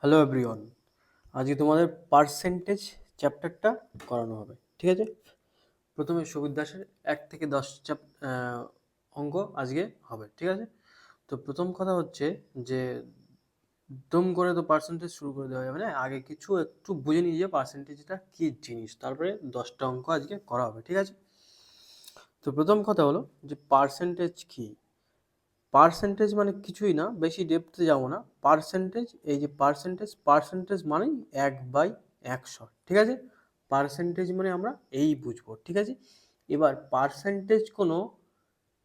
Hello everyone, আজকে তোমাদের percentage চ্যাপ্টারটা করানো হবে। ঠিক আছে, প্রথমে সুবির দাসের 1 থেকে 10 অঙ্ক আজকে হবে। ঠিক আছে, তো প্রথম কথা হচ্ছে যে দম করে তো পার্সেন্টেজ শুরু করে দেওয়া যাবে না, আগে কিছু একটু বুঝে নিয়ে যে পার্সেন্টেজটা কী জিনিস, তারপরে 10টা অঙ্ক আজকে করা হবে। ঠিক আছে, তো প্রথম কথা হলো যে পার্সেন্টেজ কী। পার্সেন্টেজ মানে কিছুই না, বেশি ডেপথে যাবো না। পার্সেন্টেজ, এই যে পার্সেন্টেজ মানেই 1/100। ঠিক আছে, পার্সেন্টেজ মানে আমরা এই বুঝবো। ঠিক আছে, এবার পার্সেন্টেজ কোনো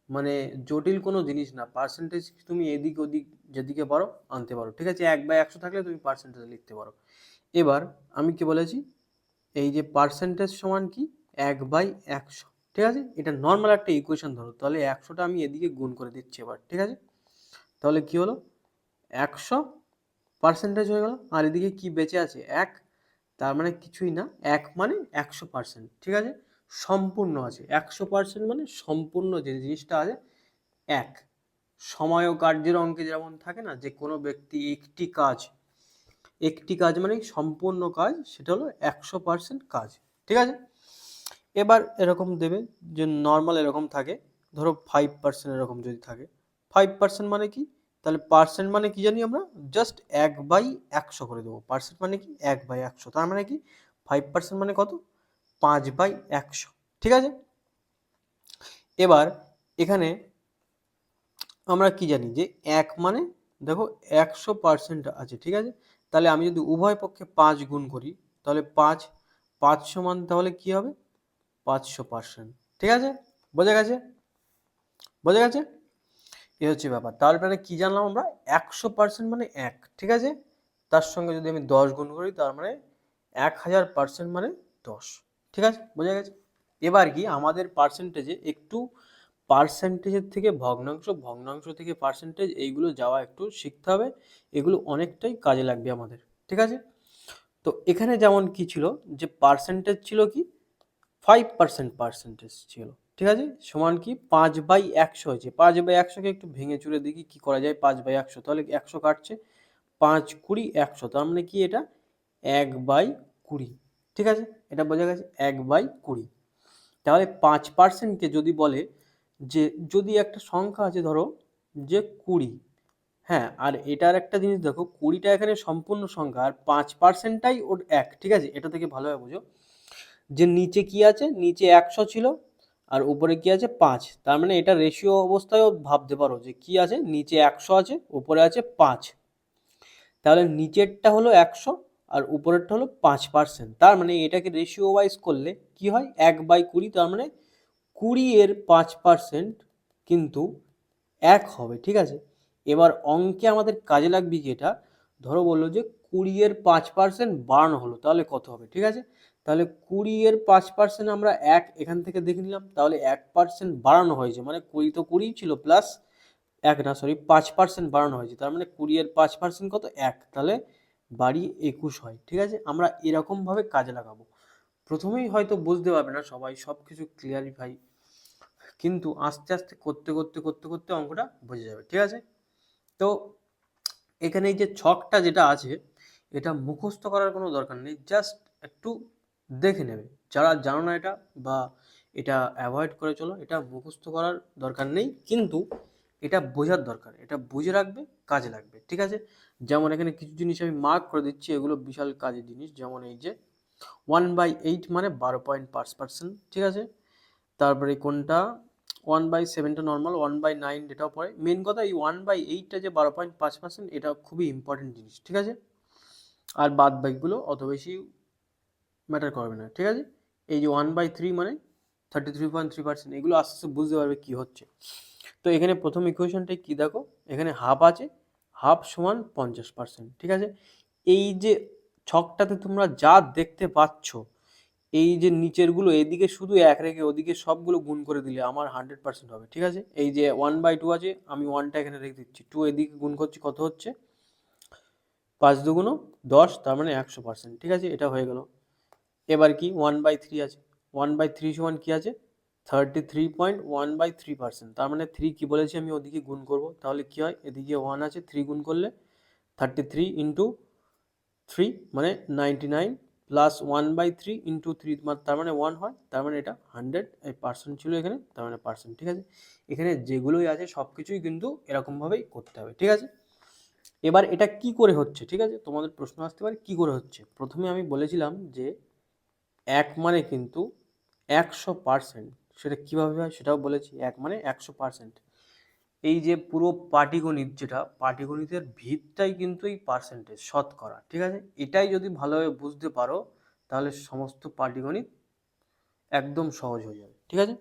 মানে জটিল কোনো জিনিস না। পার্সেন্টেজ তুমি এদিক ওদিক যেদিকে পারো আনতে পারো। ঠিক আছে, 1/100 থাকলে তুমি পার্সেন্টেজ লিখতে পারো। এবার আমি কি বলেছি, এই যে পার্সেন্টেজ সমান কি 1/100। ঠিক আছে, এটা নর্মাল একটা ইকুয়েশন ধরো, তাহলে 100টা আমি এদিকে গুণ করে দিচ্ছি এবার। ঠিক আছে, তাহলে কি হলো 100 পার্সেন্টেজ হয়ে গেল, আর এদিকে কি বেঁচে আছে 1, তার মানে কিছুই না, 1 মানে 100%। ঠিক আছে, সম্পূর্ণ আছে 100% মানে সম্পূর্ণ যে জিনিসটা আছে 1। সময় ও কার্যের অঙ্কে যেমন থাকে না, যে কোনো ব্যক্তি একটি কাজ মানে সম্পূর্ণ কাজ, সেটা হলো 100% কাজ। ঠিক আছে, এবার এরকম দেবে যে নর্মাল এরকম থাকে, ধরো 5% এরকম যদি থাকে, 5% মানে কি, তাহলে পার্সেন্ট মানে কি জানি আমরা, জাস্ট 1/100 করে দেবো। পার্সেন্ট মানে কি 1/100, তার মানে কি 5% মানে কত, 5/100। ঠিক আছে, এবার এখানে আমরা কি জানি যে 1 মানে দেখো 100% আছে। ঠিক আছে, তাহলে আমি যদি উভয় পক্ষে 5 গুণ করি, তাহলে 5 সমান তাহলে কি হবে 500%। ঠিক আছে, বোঝা গেছে, বোঝা গেছে, এ হচ্ছে ব্যাপার। তারপরে কি জানলাম আমরা, 100% মানে 1। ঠিক আছে, তার সঙ্গে যদি আমি 10 গুণ করি, তার মানে 1000% মানে 10। ঠিক আছে, বোঝা গেছে। এবার কি আমাদের পার্সেন্টেজে একটু পার্সেন্টেজের থেকে ভগ্নাংশ, ভগ্নাংশ থেকে পার্সেন্টেজ, এইগুলো যাওয়া একটু শিখতে হবে। এগুলো অনেকটাই কাজে লাগবে আমাদের। ঠিক আছে, তো এখানে যেমন কি ছিল, যে পার্সেন্টেজ ছিল কি 5% পার্সেন্টেজ ছিল। ঠিক আছে, সমান কি 5/100 হয়েছে। 5/100কে একটু ভেঙে চুরে দেখি কি করা যায়। 5/100, তাহলে 100 কাটছে, 5 20 100, তার মানে কি এটা 1/20। ঠিক আছে, এটা বোঝা গেছে 1/20। তাহলে 5%কে যদি বলে যে, যদি একটা সংখ্যা আছে ধরো যে 20, হ্যাঁ, আর এটার একটা জিনিস দেখো, 20টা এখানে সম্পূর্ণ সংখ্যা, আর 5%টাই ওর 1। ঠিক আছে, এটা থেকে ভালোভাবে বুঝো যে নিচে কি আছে, নিচে 100 ছিল আর উপরে কি আছে 5, তার মানে এটা রেশিও অবস্থায়ও ভাবতে পারো যে কি আছে, নিচে 100 আছে, উপরে আছে 5। তাহলে নিচেরটা হলো 100 আর উপরেরটা হলো 5%, তার মানে এটাকে রেশিও ওয়াইজ করলে কি হয় 1/20, তার মানে 20 এর 5% কিন্তু 1 হবে। ঠিক আছে, এবার অঙ্কে আমাদের কাজে লাগবে কি, এটা ধরো বললো যে 20 এর 5% বাড়ানো হলো, তাহলে কত হবে। ঠিক আছে, তাহলে 20 এর 5% আমরা 1 এখান থেকে দেখে নিলাম, তাহলে 1% বাড়ানো হয়েছে, মানে 20 তো 20 ছিল প্লাস 1 না, সরি 5% বাড়ানো হয়েছে, তার মানে 20 এর 5% কত 1, তাহলে বাড়িয়ে 21 হয়। ঠিক আছে, আমরা এরকমভাবে কাজে লাগাবো। প্রথমেই হয়তো বুঝতে পারবে না সবাই সব কিছু ক্লিয়ারিফাই, কিন্তু আস্তে আস্তে করতে করতে করতে করতে অঙ্কটা বুঝে যাবে। ঠিক আছে, তো এখানে এই যে ছকটা যেটা আছে, এটা মুখস্থ করার কোনো দরকার নেই, জাস্ট একটু দেখে নেবে। যারা জানো না এটা, বা এটা অ্যাভয়েড করে চলো, এটা মুখস্থ করার দরকার নেই, কিন্তু এটা বোঝার দরকার, এটা বুঝে রাখবে, কাজে লাগবে। ঠিক আছে, যেমন এখানে কিছু জিনিস আমি মার্ক করে দিচ্ছি, এগুলো বিশাল কাজের জিনিস। যেমন এই যে 1/8 মানে 12.5%। ঠিক আছে, তারপরে কোনটা 1/7টা নর্মাল, 1/9 এটাও পড়ে। মেন কথা এই 1/8টা যে 12.5%, এটা খুবই ইম্পর্টেন্ট জিনিস। ঠিক আছে, আর বাদ বাকিগুলো অত বেশি ম্যাটার করবে না। ঠিক আছে, এই যে 1/3 মানে 33.3%, এগুলো আস্তে আস্তে বুঝতে পারবে কি হচ্ছে। তো এখানে প্রথম ইকুয়েশনটাই কি দেখো, এখানে হাফ আছে, হাফ সমান 50%। ঠিক আছে, এই যে ছকটাতে তোমরা যা দেখতে পাচ্ছ, এই যে নিচেরগুলো এদিকে শুধু 1 রেখে ওদিকে সবগুলো গুণ করে দিলে আমার 100% হবে। ঠিক আছে, এই যে 1/2 আছে, আমি 1টা এখানে রেখে দিচ্ছি, 2 এদিকে গুণ করছি, কত হচ্ছে 5 দুগুণ 10, তার মানে 100%। ঠিক আছে, এটা হয়ে গেল। এবার কি 1/3 আছে, 1/3 সমান কি আছে 33.1/3%, তার মানে 3 কি বলেছি আমি ওদিকে গুণ করব, তাহলে কি হয়, এদিকে 1 আছে, 3 গুণ করলে 33 ইন্টু 3 মানে 99 প্লাস 1/3 ইন্টু 3 তার মানে 1 হয়, তার মানে এটা 100 এই পার্সেন্ট ছিল এখানে, তার মানে পার্সেন্ট। ঠিক আছে, এখানে যেগুলোই আছে সব কিছুই কিন্তু এরকমভাবেই করতে হবে। ঠিক আছে, এবার এটা কি করে হচ্ছে, ঠিক আছে, তোমাদের প্রশ্ন আসতে পারে কি করে হচ্ছে। প্রথমে আমি বলেছিলাম যে এক মানে কিন্তু 100%, সেটা কীভাবে হয় সেটাও বলেছি। এক মানে 100%, এই যে পুরো পাটিগণিত, যেটা পাটিগণিতের ভিতটাই কিন্তু এই পার্সেন্টেজ, শতকরা। ঠিক আছে, এটাই যদি ভালোভাবে বুঝতে পারো তাহলে সমস্ত পাটিগণিত একদম সহজ হয়ে যাবে। ঠিক আছে,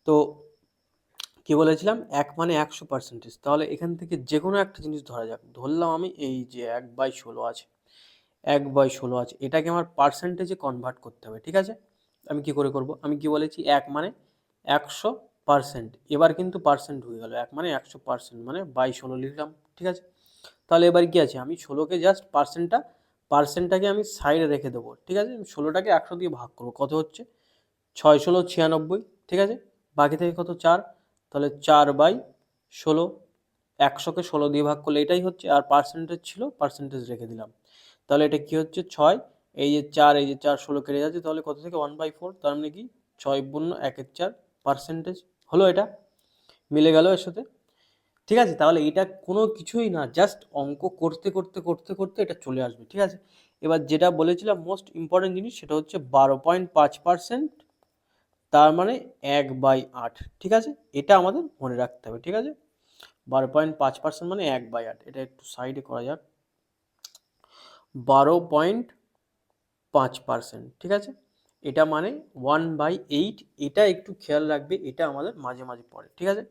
তো কি বলেছিলাম, এক মানে 100%। তাহলে এখান থেকে যে কোনো একটা জিনিস ধরা যাক, ধরলাম আমি এই যে 1/16 আছে, 1/16 আছে, এটাকে আমার পার্সেন্টেজে কনভার্ট করতে হবে। ঠিক আছে, আমি কি করে করব, আমি কি বলেছি, এক মানে 100%, এবার কিন্তু পার্সেন্ট হয়ে গেল, এক মানে 100% মানে 16 লিখলাম। ঠিক আছে, তাহলে এবার কি আছে, আমি 16কে জাস্ট পার্সেন্টটাকে আমি সাইডে রেখে দেবো। ঠিক আছে, 16টাকে 100 দিয়ে ভাগ করবো, কত হচ্ছে 6 × 16 = 96। ঠিক আছে, বাকি থেকে কত 4, তাহলে 4/16, 100কে 16 দিয়ে ভাগ করলে এটাই হচ্ছে, আর পার্সেন্টেজ ছিল পার্সেন্টেজ রেখে দিলাম। তাহলে এটা কি হচ্ছে 6, এই যে 4, এই যে 4, 16 কেটে যাচ্ছে, তাহলে কত থেকে 1/4, তার মানে কি 6×1 পার্সেন্টেজ হলো, এটা মিলে গেল এর সাথে। ঠিক আছে, তাহলে এটা কোনো কিছুই না, জাস্ট অঙ্ক করতে করতে করতে করতে এটা চলে আসবে। ঠিক আছে, এবার যেটা বলেছিলাম মোস্ট ইম্পর্টেন্ট জিনিস, সেটা হচ্ছে 12.5%, তার মানে 1/8। ঠিক আছে, এটা আমাদের মনে রাখতে হবে। ঠিক আছে, 12.5% মানে 1/8, এটা একটু সাইডে করা যাক, 12.5%। ঠিক আছে, এটা মানে 1/8, এটা একটু খেয়াল রাখবে, এটা আমাদের মাঝে মাঝে পড়ে। ঠিক আছে,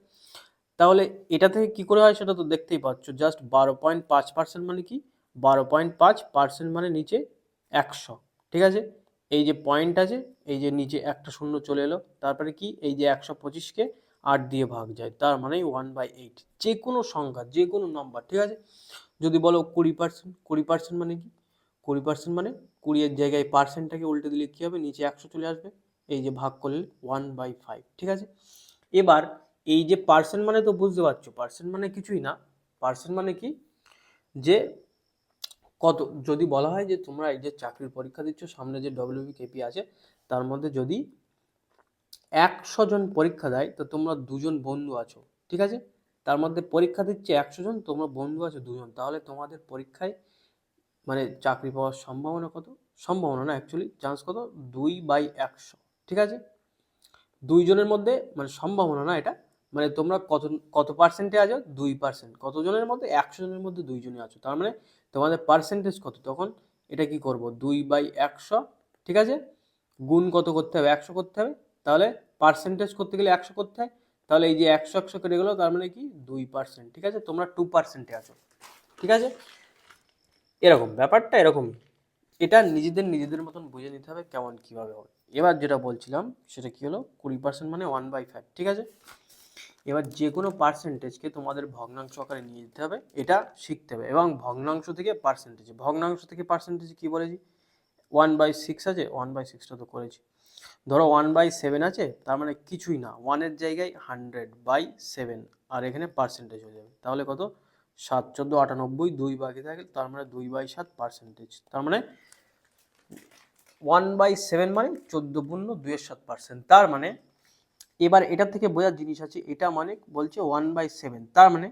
তাহলে এটা থেকে কি করে হয় সেটা তো দেখতেই পাচ্ছ, জাস্ট 12.5% মানে কি, 12.5% মানে নিচে 100। ঠিক আছে, এই যে পয়েন্ট আছে, এই যে নিচে একটা শূন্য চলে এলো, তারপরে কি, এই যে 125কে 8 দিয়ে ভাগ যায়, তার মানে 1/8, যে কোনো সংখ্যা, যে কোনো নম্বর। ঠিক আছে, যদি বলো 20%, 20% মানে কি, 20% মানে 20 এর জায়গায় পার্সেন্টটাকে উল্টে দিলে কি হবে, নিচে 100 চলে আসবে, এই যে ভাগ করলে 1/5। ঠিক আছে, এবার এই যে পার্সেন্ট মানে তো বুঝতে পারছো, পার্সেন্ট মানে কিছুই না, পার্সেন্ট মানে কি, যে কত, যদি বলা হয় যে তোমরা এই যে চাকরির পরীক্ষা দিচ্ছ, সামনে যে WBKP আছে, তার মধ্যে যদি 100 জন পরীক্ষা দেয়, তো তোমরা 2 জন বন্ধু আছো। ঠিক আছে, তার মধ্যে পরীক্ষা দিচ্ছে 100 জন, তোমরা বন্ধু আছো 2 জন, তাহলে তোমাদের পরীক্ষায় মানে চাকরি পাওয়ার সম্ভাবনা কত, সম্ভাবনা না অ্যাকচুয়ালি চান্স কত, 2/100। ঠিক আছে, 2 জনের মধ্যে, মানে সম্ভাবনা না এটা, মানে তোমরা কত কত পার্সেন্টে আছো, 2%, কত জনের মধ্যে, 100 জনের মধ্যে 2 জনই আছো, তার মানে তোমাদের পার্সেন্টেজ কত, তখন এটা কি করব, 2/100। ঠিক আছে, গুণ কত করতে হবে, 100 করতে হবে, তাহলে পার্সেন্টেজ করতে গেলে 100 করতে হয়, তাহলে এই যে 100 কেটে গেলো, তার মানে কি 2%। ঠিক আছে, তোমরা 2%-এ আছো। ঠিক আছে, এরকম ব্যাপারটা এরকমই, এটা নিজেদের মতন বুঝে নিতে হবে কেমন কিভাবে হবে। এবার যেটা বলছিলাম সেটা কি হলো, 20% মানে 1/5। ঠিক আছে, এবার যে কোনো পার্সেন্টেজকে তোমাদের ভগ্নাংশ আকারে নিয়ে যেতে হবে, এটা শিখতে হবে, এবং ভগ্নাংশ থেকে পার্সেন্টেজে কি বলেছি, 1/6 আছে, 1/6টা তো করেছি। ধরো 1/7 আছে, তার মানে কিছুই না, 1-এর জায়গায় 100/7, আর এখানে পার্সেন্টেজ হয়ে যাবে, তাহলে কত, 7, 14, 98, 2 বাকি থাকে, তার মানে 2/7 পার্সেন্টেজ, তার মানে 1/7 মানে 14×2-7%। তার মানে এবার এটা থেকে বোঝার জিনিস আছে, এটা মানে বলছে 1/7, তার মানে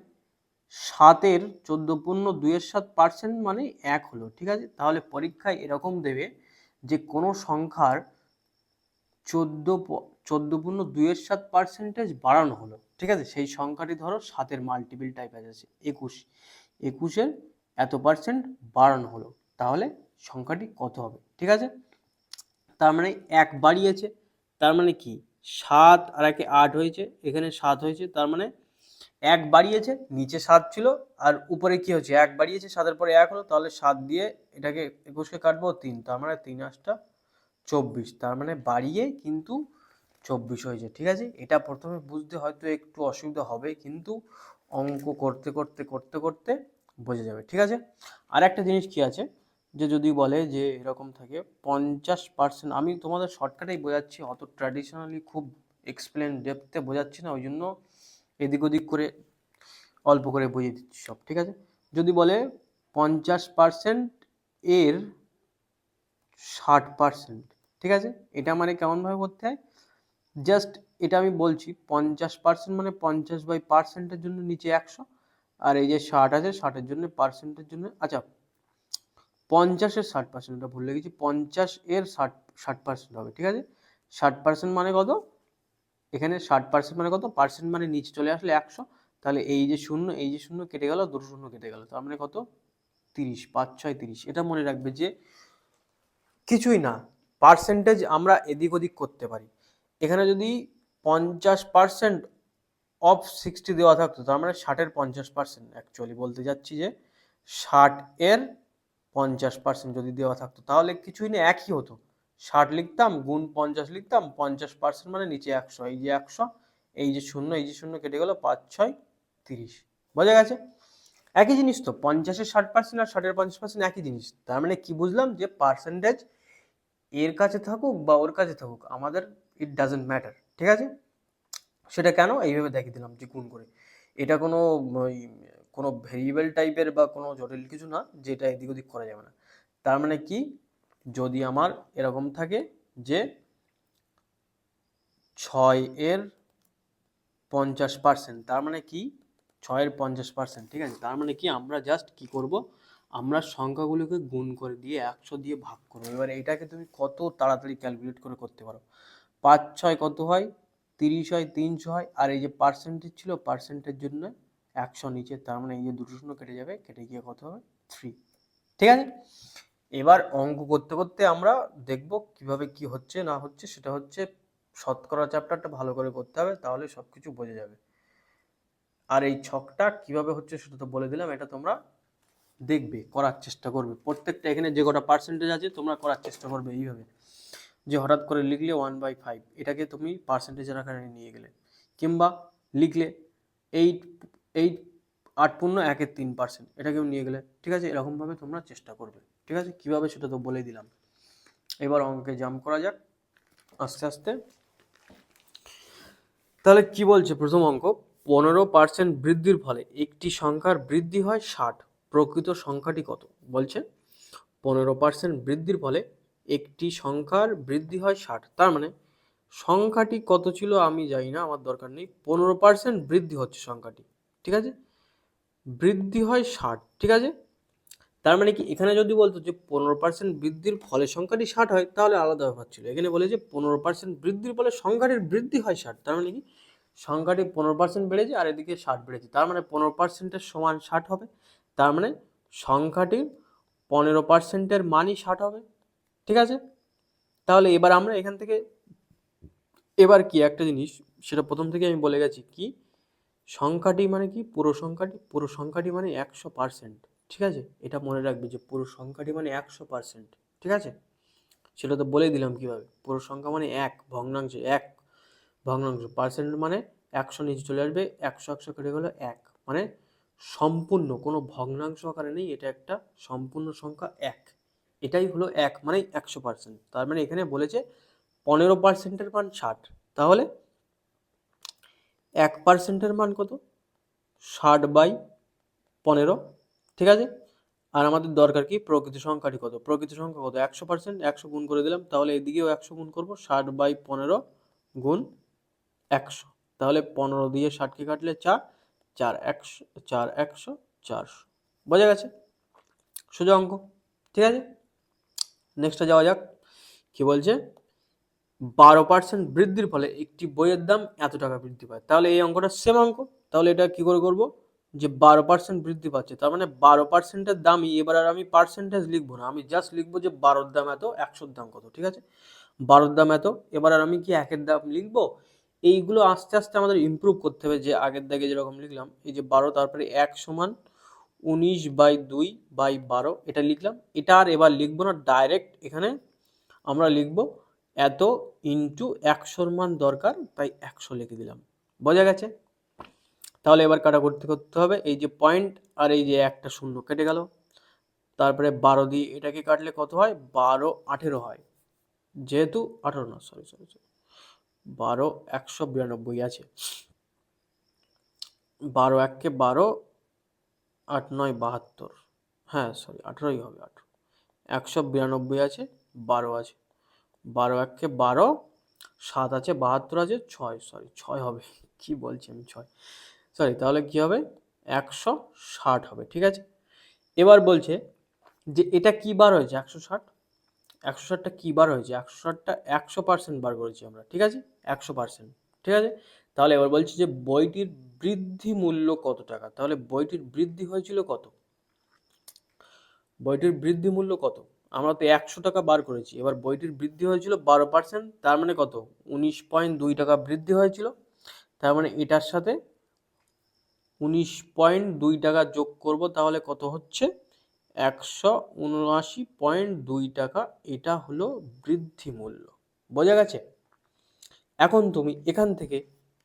7-এর 14×2-7% মানে 1 হলো। ঠিক আছে, তাহলে পরীক্ষায় এরকম দেবে যে কোনো সংখ্যার 14×2-7% বাড়ানো হলো। ঠিক আছে, সেই সংখ্যাটি ধরো 7-এর মাল্টিপল টাইপের আছে 21, 21-এর এত পার্সেন্ট বাড়ানো হলো, তাহলে সংখ্যাটি কত হবে। ঠিক আছে, তার মানে 1 বাড়িয়েছে, তার মানে কি 7 আর 1-এ 8 হয়েছে, এখানে 7 হয়েছে, তার মানে 1 বাড়িয়েছে, নিচে 7 ছিল, আর উপরে কি হচ্ছে 1 বাড়িয়েছে, 7-এর পরে 1 হলো, তাহলে 7 দিয়ে এটাকে 21কে কাটবো 3, তার মানে 3×8 = 24, তার মানে বাড়িয়ে কিন্তু 24 হয়েছে। ঠিক আছে, এটা প্রথমে বুঝতে হয়তো একটু অসুবিধা হবে, কিন্তু অঙ্ক করতে করতে করতে করতে বোঝা যাবে। ঠিক আছে, আর একটা জিনিস কি আছে, যে যদি বলে যে এরকম থাকে 50%, আমি তোমাদের শর্টকাটেই বোঝাচ্ছি, অত ট্র্যাডিশনালি খুব এক্সপ্লেন ডেপথে বোঝাচ্ছি না, ওই জন্য এদিক ওদিক করে অল্প করে বুঝিয়ে দিচ্ছি সব। ঠিক আছে, যদি বলে 50% এর 60%, ঠিক আছে? এটা মানে কেমনভাবে করতে হয়, জাস্ট এটা আমি বলছি 50% মানে 50/%-এর জন্য নিচে 100, আর এই যে 60 আছে 60-এর জন্য পার্সেন্টের জন্য, আচ্ছা 50-এর 60%, ওটা ভুলে গেছি, 50-এর 60% হবে, ঠিক আছে? 60% মানে কত, এখানে 60% মানে কত, পার্সেন্ট মানে নিচে চলে আসলে 100, তাহলে এই যে শূন্য এই যে শূন্য কেটে গেল, দুটো শূন্য কেটে গেল, তার মানে কত, 30, 5 6 30। এটা মনে রাখবে যে কিছুই না, পার্সেন্টেজ আমরা এদিক ওদিক করতে পারি। এখানে যদি 50% অফ 60 দেওয়া থাকতো, তার মানে 60-এর 50%, অ্যাকচুয়ালি বলতে যাচ্ছি যে 60-এর 50% যদি দেওয়া থাকতো, তাহলে কিছুই না, একই হতো, 60 লিখতাম গুণ 50 লিখতাম, 50% মানে নিচে 100, এই যে 100, এই যে শূন্য এই যে শূন্য কেটে গেল, 5 6 30, বোঝা গেছে? একই জিনিস তো, 50-এর 60% আর 60-এর 50% একই জিনিস। তার মানে কি বুঝলাম, যে পার্সেন্টেজ এর কাছে থাকুক বা ওর কাছে থাকুক, আমাদের ইট ডাজেন্ট ম্যাটার, ঠিক আছে? সেটা কেন, এইভাবে দেখিয়ে দিলাম যে গুণ করে। এটা কোনো ভেরিয়েবল টাইপের বা কোনো জটিল কিছু না, যেটা এদিক ওদিক করা যাবে না। তার মানে কি, যদি আমার এরকম থাকে যে 6-এর 50%, তার মানে কি 6-এর 50%, ঠিক আছে? তার মানে কি, আমরা জাস্ট কি করব, আমরা সংখ্যাগুলোকে গুণ করে দিয়ে 100 দিয়ে ভাগ করবো। এবার এটাকে তুমি কত তাড়াতাড়ি ক্যালকুলেট করে করতে পারো। 5 6 কত হয়, 30 হয়, 300 হয়, আর এই যে পার্সেন্টেজ ছিল, পার্সেন্টের জন্য 100 নিচে, তার মানে এই যে দুটো শূন্য কেটে যাবে, কেটে গিয়ে কত হবে, 3, ঠিক আছে? এবার অঙ্ক করতে করতে আমরা দেখব কিভাবে কি হচ্ছে না হচ্ছে, সেটা হচ্ছে শতকরা চ্যাপ্টারটা ভালো করে করতে হবে, তাহলে সবকিছু বোঝা যাবে। আর এই ছকটা কিভাবে হচ্ছে সেটা তো বলে দিলাম, এটা তোমরা দেখবে, করার চেষ্টা করবে, প্রত্যেকটা এখানে যে কটা পার্সেন্টেজ আছে তোমরা করার চেষ্টা করবে এইভাবে, যে হঠাৎ করে লিখলে 1/5, এটাকে তুমি পার্সেন্টেজের আকারে নিয়ে গেলে, কিংবা লিখলে 8 8 8.1-3%, এটাকেও নিয়ে গেলে, ঠিক আছে? এরকমভাবে তোমরা চেষ্টা করবে, ঠিক আছে? কিভাবে সেটা তো বলে দিলাম। এবার অঙ্কে জাম্প করা যাক আস্তে আস্তে। তাহলে কি বলছে প্রথম অঙ্ক, 15% বৃদ্ধির ফলে একটি সংখ্যার বৃদ্ধি হয় 60, প্রকৃত সংখ্যাটি কত? বলছে 15% বৃদ্ধির ফলে একটি সংখ্যার বৃদ্ধি হয় 60, তার মানে সংখ্যাটি কত ছিল আমি জানি না, আমার দরকার নেই, 15% বৃদ্ধি হচ্ছে সংখ্যাটি, ঠিক আছে? বৃদ্ধি হয় 60, ঠিক আছে? তার মানে কি, এখানে যদি বলতো যে 15% বৃদ্ধির ফলে সংখ্যাটি 60 হয়, তাহলে আলাদা ব্যাপার ছিল। এখানে বলে যে 15% বৃদ্ধির ফলে সংখ্যাটির বৃদ্ধি হয় 60, তার মানে কি, সংখ্যাটি 15% বেড়েছে আর এদিকে 60 বেড়েছে, তার মানে 15%-এর সমান 60 হবে, তার মানে সংখ্যাটির 15%-এর মানই 60 হবে, ঠিক আছে? তাহলে এবার আমরা এখান থেকে, এবার কি একটা জিনিস, সেটা প্রথম থেকে আমি বলে গেছি, কি সংখ্যাটি মানে কি, পুরো সংখ্যাটি মানে 100%, ঠিক আছে? এটা মনে রাখবে যে পুরো সংখ্যাটি মানে 100%, ঠিক আছে? সেটা তো বলেই দিলাম কিভাবে, পুরো সংখ্যা মানে এক ভগ্নাংশ, এক ভগ্নাংশ, পার্সেন্ট মানে 100 নিচে চলে আসবে, 100 100 কেটে গেলো 1, মানে সম্পূর্ণ কোনো ভগ্নাংশ আকারে নেই, এটা একটা সম্পূর্ণ সংখ্যা 1, এটাই হলো 1 মানে 100%। তার মানে এখানে বলেছে 15%-এর মান 60, তাহলে 1%-এর মান কত, 60/15, ঠিক আছে? আর আমাদের দরকার কি, প্রকৃত সংখ্যাটি কত, প্রকৃত সংখ্যা কত, 100%, 100 গুণ করে দিলাম, তাহলে এদিকেও 100 গুণ করবো, 60/15 গুণ 100, তাহলে 15 দিয়ে 60কে কাটলে 4, 4 100, 4 100, 400, বোঝা গেছে? সোজা অঙ্ক, ঠিক আছে? নেক্সটে যাওয়া যাক। কি বলছে, 12% বৃদ্ধির ফলে একটি বইয়ের দাম এত টাকা বৃদ্ধি পায়, তাহলে এই অঙ্কটা সেম অঙ্ক, তাহলে এটা কি করে করব, যে 12% বৃদ্ধি পাচ্ছে, তার মানে 12%-এর দামই, এবার আর আমি পার্সেন্টেজ লিখবো না, আমি জাস্ট লিখবো যে 12-র দাম এত, 100-র দাম কত, ঠিক আছে? 12-র দাম এত, এবার আর আমি কি 1-এর দাম লিখবো, এইগুলো আস্তে আস্তে আমাদের ইমপ্রুভ করতে হবে, যে আগের দাগে যেরকম লিখলাম, এই যে 12, তারপরে 1 সমান 19/2/12, এটা লিখলাম, এটা আর এবার লিখবো না, ডাইরেক্ট এখানে আমরা লিখবো এত ইন্টু 100-র মান দরকার, তাই 100 লিখে দিলাম, বোঝা গেছে? তাহলে এবার কাটাকুটি করতে হবে, এই যে পয়েন্ট আর এই যে একটা শূন্য কেটে গেল, তারপরে 12 দিয়ে এটাকে কাটলে কত হয়, 12 18 হয়, যেহেতু 18 না, সরি 12 192 আছে, 12 1 কে 12, 8 9 72, হ্যাঁ সরি 18ই হবে, 18। 192 আছে, 12 আছে, 12 এককে 12, 7 আছে, 72 আছে, 6, সরি 6 হবে, কি বলছি আমি 6, সরি, তাহলে কি হবে 160 হবে, ঠিক আছে। এবার বলছে যে এটা কি বার হয়েছে 160, 160টা কি বার হয়েছে, 160টা 100% বার করেছি আমরা, ঠিক আছে, 100%, ঠিক আছে। তাহলে এবার বলছি যে বইটির বৃদ্ধি মূল্য কত টাকা, তাহলে বইটির বৃদ্ধি হয়েছিল কত, বইটির বৃদ্ধি মূল্য কত, আমরা তো 100 টাকা বার করেছি, এবার বইটির বৃদ্ধি হয়েছিল 12%, তার মানে কত 19.2 টাকা বৃদ্ধি হয়েছিল, তার মানে এটার সাথে 19.2 টাকা যোগ করব, তাহলে কত হচ্ছে 179.2 টাকা, এটা হলো বৃদ্ধি মূল্য, বোঝা গেছে। এখন তুমি এখান থেকে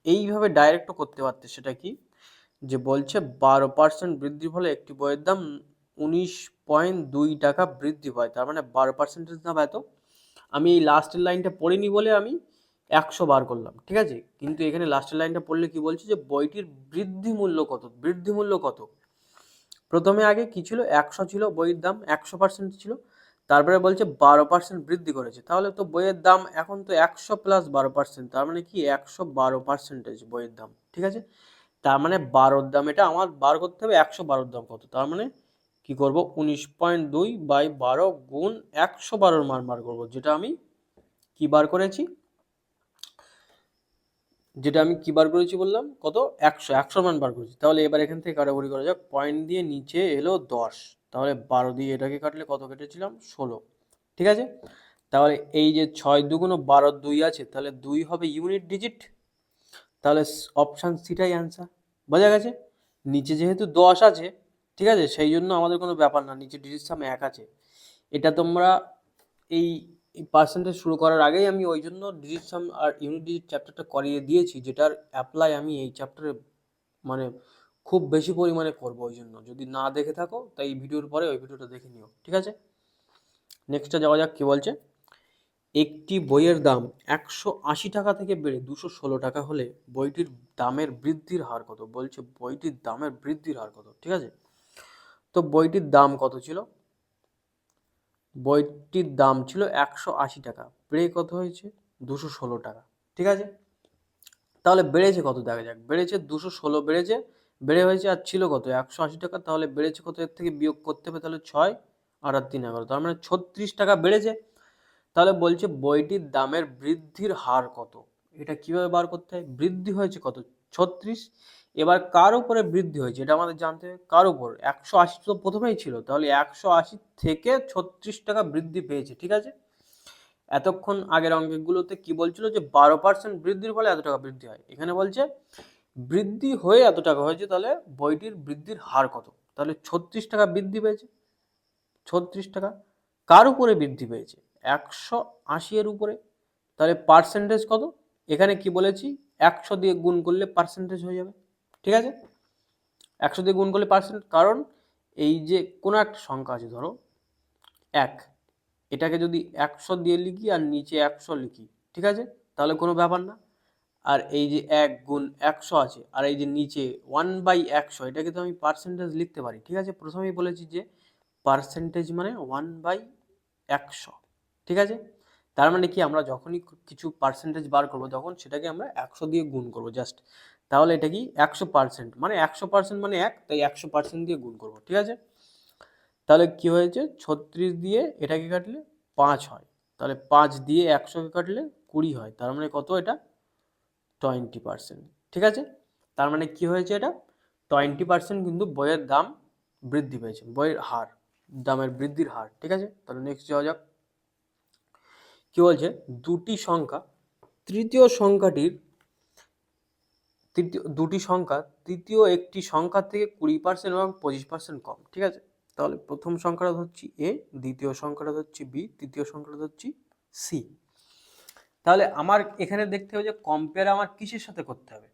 এইভাবে ডাইরেক্টও করতে পারতে, সেটা কি, যে বলছে 12% বৃদ্ধির ফলে একটি বইয়ের দাম 19.2 টাকা বৃদ্ধি পায়, তার মানে 12% দাম এত। আমি এই লাস্টের লাইনটা পড়িনি বলে আমি 100 বার করলাম, ঠিক আছে, কিন্তু এখানে লাস্টের লাইনটা পড়লে কি বলছে যে বইটির বৃদ্ধি মূল্য কত, বৃদ্ধি মূল্য কত, প্রথমে আগে কি ছিল 100 ছিল বইয়ের দাম, 100% ছিল, তারপরে বলছে 12% বৃদ্ধি করেছে, তাহলে তো বইয়ের দাম এখন তো 100 প্লাস 12%, তার মানে কি 112% বইয়ের দাম, ঠিক আছে। তার মানে 12-র দাম, এটা আমার বার করতে হবে 112-র দাম কত, তার মানে কি করব 19.2 বাই 12 গুণ 112-র মান বার করব, যেটা আমি কি বার করেছি, বললাম কত 100 মান বার করেছি। তাহলে এবার এখান থেকে কাটাকুটি করা যাক, পয়েন্ট দিয়ে নিচে এলো 10, তাহলে 12 দিয়ে এটাকে কাটলে কত কেটেছিলাম 16, ঠিক আছে। তাহলে এই যে 6 দুগুণ 12 2 আছে, তাহলে 2 হবে ইউনিট ডিজিট, তাহলে অপশান সিটাই অ্যান্সার, বোঝা গেছে। নিচে যেহেতু 10 আছে, ঠিক আছে, সেই জন্য আমাদের কোনো ব্যাপার না, নিচে ডিজিট সাম 1 আছে, এটা তোমরা এই পার্সেন্টেজ শুরু করার আগেই আমি ওই জন্য ডিজিট সাম আর ইউনিট ডিজিট চ্যাপ্টারটা করিয়ে দিয়েছি, যেটার অ্যাপ্লাই আমি এই চ্যাপ্টারে মানে খুব বেশি পরিমাণে করবো, ওই জন্য যদি না দেখে থাকো তাই এই ভিডিওর পরে ওই ভিডিওটা দেখে নিও, ঠিক আছে। নেক্সটে যাওয়া যাক, কি বলছে, একটি বইয়ের দাম 180 টাকা থেকে বেড়ে 216 টাকা হলে বইটির দামের বৃদ্ধির হার কত, বলছে বইটির দামের বৃদ্ধির হার কত, ঠিক আছে। তো বইটির দাম কত ছিল, বইটির দাম ছিল 180 টাকা, বেড়ে কত হয়েছে 216 টাকা, ঠিক আছে। তাহলে বেড়েছে কত দেখা যাক, বেড়েছে 216 বেড়েছে, বেড়ে হয়েছে আর ছিল কত 180 টাকা, তাহলে বেড়েছে কত, এর থেকে বিয়োগ করতে হবে, তাহলে 6 আর 3 11, তার মানে 36 টাকা বেড়েছে। তাহলে বলছে বইটির দামের বৃদ্ধির হার কত, এটা কিভাবে বার করতে হয়, বৃদ্ধি হয়েছে কত 36, এবার কার উপরে বৃদ্ধি হয়েছে এটা আমাদের জানতে হবে, কার উপর 180 তো প্রথমেই ছিল, তাহলে 180 থেকে 36 টাকা বৃদ্ধি পেয়েছে, ঠিক আছে। এতক্ষণ আগের অঙ্কগুলোতে কি বলছিল যে 12% বৃদ্ধির ফলে এত টাকা বৃদ্ধি হয়, এখানে বলছে বৃদ্ধি হয়ে এত টাকা হয়েছে, তাহলে বইটির বৃদ্ধির হার কত, তাহলে 36 টাকা বৃদ্ধি পেয়েছে, 36 টাকা কার উপরে বৃদ্ধি পেয়েছে 180 এর উপরে, তাহলে পার্সেন্টেজ কত, এখানে কি বলেছি 100 দিয়ে গুণ করলে পার্সেন্টেজ হয়ে যাবে, ঠিক আছে, 100 দিয়ে গুণ করলে পার্সেন্ট, কারণ এই যে কোনো একটা সংখ্যা আছে ধরো 1, এটাকে যদি 100 দিয়ে লিখি আর নিচে 100 লিখি, ঠিক আছে, তাহলে কোনো ব্যাপার না। আর এই যে 1 গুণ 100 আছে, আর এই যে নিচে 1/100, এটাকে তো আমি পার্সেন্টেজ লিখতে পারি, ঠিক আছে। প্রথমেই বলেছি যে পার্সেন্টেজ মানে 1/100, ঠিক আছে। তার মানে কি আমরা যখনই কিছু পার্সেন্টেজ বার করবো তখন সেটাকে আমরা 100 দিয়ে গুণ করবো জাস্ট, তাহলে এটা কি 100%, মানে 100% মানে 1, তাই 100% দিয়ে গুণ করবো, ঠিক আছে। তাহলে কি হয়েছে 36 দিয়ে এটাকে কাটলে 5 হয়, তাহলে 5 দিয়ে 100কে কাটলে 20 হয়, তার মানে কত এটা 20%, ঠিক আছে। তার মানে কি হয়েছে এটা 20% কিন্তু বইয়ের দাম বৃদ্ধি পেয়েছে, বইয়ের হার, দামের বৃদ্ধির হার, ঠিক আছে। তাহলে নেক্সট যাওয়া যাক, কি বলছে, দুটি সংখ্যা তৃতীয় সংখ্যাটির দুটি সংখ্যা তৃতীয় একটি সংখ্যা থেকে 20% এবং 25% কম, ঠিক আছে। তাহলে প্রথম সংখ্যাটা ধরছি এ, দ্বিতীয় সংখ্যাটা ধরছি বি, তৃতীয় সংখ্যাটা ধরছি সি। তাহলে আমার এখানে দেখতে হবে যে কম্পেয়ার আমার কিসের সাথে করতে হবে,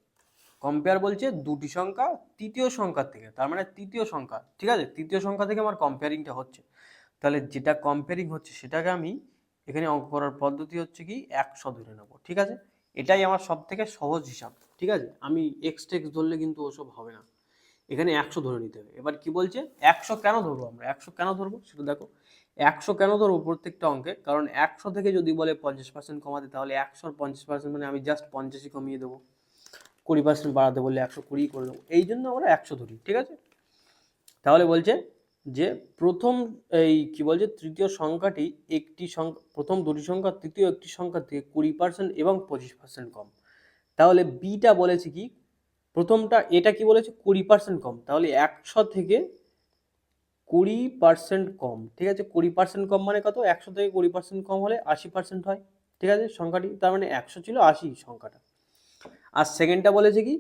কম্পেয়ার বলছে দুটি সংখ্যা তৃতীয় সংখ্যার থেকে, তার মানে তৃতীয় সংখ্যা, ঠিক আছে, তৃতীয় সংখ্যা থেকে আমার কম্পেয়ারিংটা হচ্ছে, তাহলে যেটা কম্পেয়ারিং হচ্ছে সেটাকে আমি এখানে অঙ্ক করার পদ্ধতি হচ্ছে কি 100 ধরে নেবো, ঠিক আছে। এটাই আমার সব থেকে সহজ হিসাব, ঠিক আছে, আমি এক্স টেক্স ধরলে কিন্তু ওসব হবে না, এখানে 100 ধরে নিতে হবে। এবার কি বলছে 100 কেন ধরবো আমরা, 100 কেন ধরবো সেটা দেখো। 100 কেন ধরবো প্রত্যেকটা অঙ্কে, কারণ 100 থেকে যদি বলে 50% কমাতে, তাহলে 100 50% মানে আমি জাস্ট 50ই কমিয়ে দেবো। 20% বাড়াতে বললে 120 করে দেবো, এই জন্য আমরা 100 ধরি, ঠিক আছে। তাহলে বলছে যে প্রথম এই কি বলছে তৃতীয় সংখ্যাটি একটি সংখ্যা, প্রথম দুটি সংখ্যা তৃতীয় একটি সংখ্যা থেকে 20% এবং 25% কম। তাহলে বিটা বলেছে কি, প্রথমটা এটা কি বলেছে 20% কম, তাহলে 100 থেকে 20% কম, ঠিক আছে। 20% কম মানে কত, 100 থেকে 20% কম হলে 80% হয়, ঠিক আছে সংখ্যাটি। তার মানে 100 ছিল, 80 সংখ্যাটা। আর সেকেন্ডটা বলেছে কি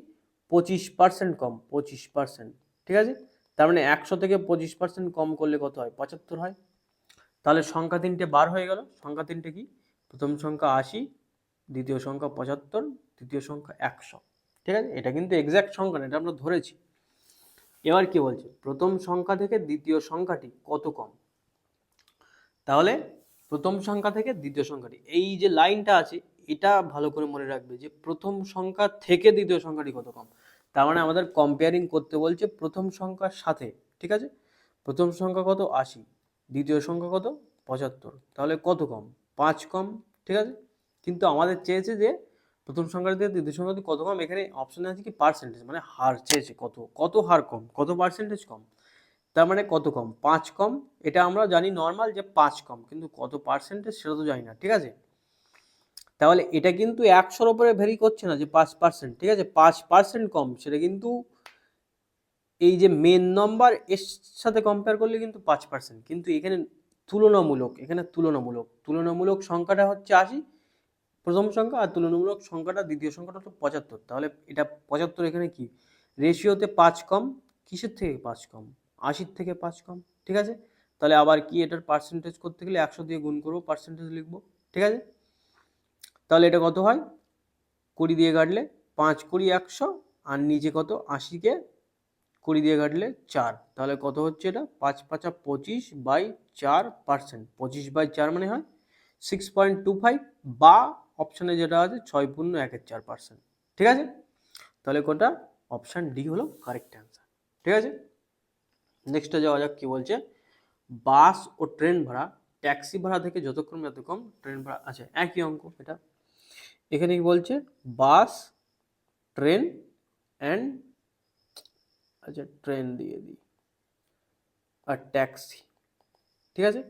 25% কম, 25%, ঠিক আছে। তার মানে 100 থেকে 25% কম করলে কত হয়, 75 হয়। তাহলে সংখ্যা তিনটে বার হয়ে গেল। সংখ্যা তিনটে কি, প্রথম সংখ্যা 80, দ্বিতীয় সংখ্যা 75, তৃতীয় সংখ্যা 100, ঠিক আছে। এটা কিন্তু এক্সাক্ট সংখ্যা না, এটা আমরা ধরেছি। এবার কি বলছে, প্রথম সংখ্যা থেকে দ্বিতীয় সংখ্যাটি কত কম। তাহলে প্রথম সংখ্যা থেকে দ্বিতীয় সংখ্যাটি, এই যে লাইনটা আছে এটা ভালো করে মনে রাখবে যে প্রথম সংখ্যা থেকে দ্বিতীয় সংখ্যাটি কত কম। তার মানে আমাদের কম্পেয়ারিং করতে বলছে প্রথম সংখ্যার সাথে, ঠিক আছে। প্রথম সংখ্যা কত 80, দ্বিতীয় সংখ্যা কত 75, তাহলে কত কম, 5 কম, ঠিক আছে। কিন্তু আমাদের চেয়েছে যে প্রথম সংখ্যা থেকে দ্বিতীয় সংখ্যাটি কত কম, এখানে অপশনে আছে কি পার্সেন্টেজ, মানে হার চেয়েছে, কত কত হার কম, কত পার্সেন্টেজ কম। তার মানে কত কম, 5 কম। এটা আমরা জানি নর্মাল যে 5 কম, কিন্তু কত পার্সেন্টেজ সেটা তো জানি না, ঠিক আছে। তাহলে এটা কিন্তু 100-র উপরে ভেরি করছে না যে 5%, ঠিক আছে। 5% কম, সেটা কিন্তু এই যে মেন নম্বর এর সাথে কম্পেয়ার করলে কিন্তু 5%, কিন্তু এখানে তুলনামূলক, এখানে তুলনামূলক সংখ্যাটা হচ্ছে 80 প্রথম সংখ্যা, আর তুলনামূলক সংখ্যাটা দ্বিতীয় সংখ্যাটা হচ্ছে 75। তাহলে এটা 75 এখানে কি রেশিওতে 5 কম, কিসের থেকে 5 কম, 80 থেকে 5 কম, ঠিক আছে। তাহলে আবার কি এটার পার্সেন্টেজ করতে গেলে 100 দিয়ে গুণ করবো, পার্সেন্টেজ লিখবো, ঠিক আছে। তাহলে এটা কত হয়, 20 দিয়ে কাটলে 5 20 100, আর নিচে কত 80-কে 20 দিয়ে কাটলে 4, তাহলে কত হচ্ছে এটা 5 5 25/4%, 25/4 মানে হয় 6.25, বা অপশানে যেটা আছে 6.14%, ঠিক আছে। তাহলে কোনটা, অপশান ডি হলো কারেক্ট অ্যান্সার, ঠিক আছে। নেক্সটে যাওয়া যাক, কি বলছে বাস ও ট্রেন ভাড়া ট্যাক্সি ভাড়া থেকে যতক্ষণ এত কম ট্রেন ভাড়া, আচ্ছা একই অঙ্ক এটা। এখানে কি বলছে বাস, ট্রেন অ্যান্ড, আচ্ছা ট্রেন দিয়ে দিই, আর ট্যাক্সি, ঠিক আছে।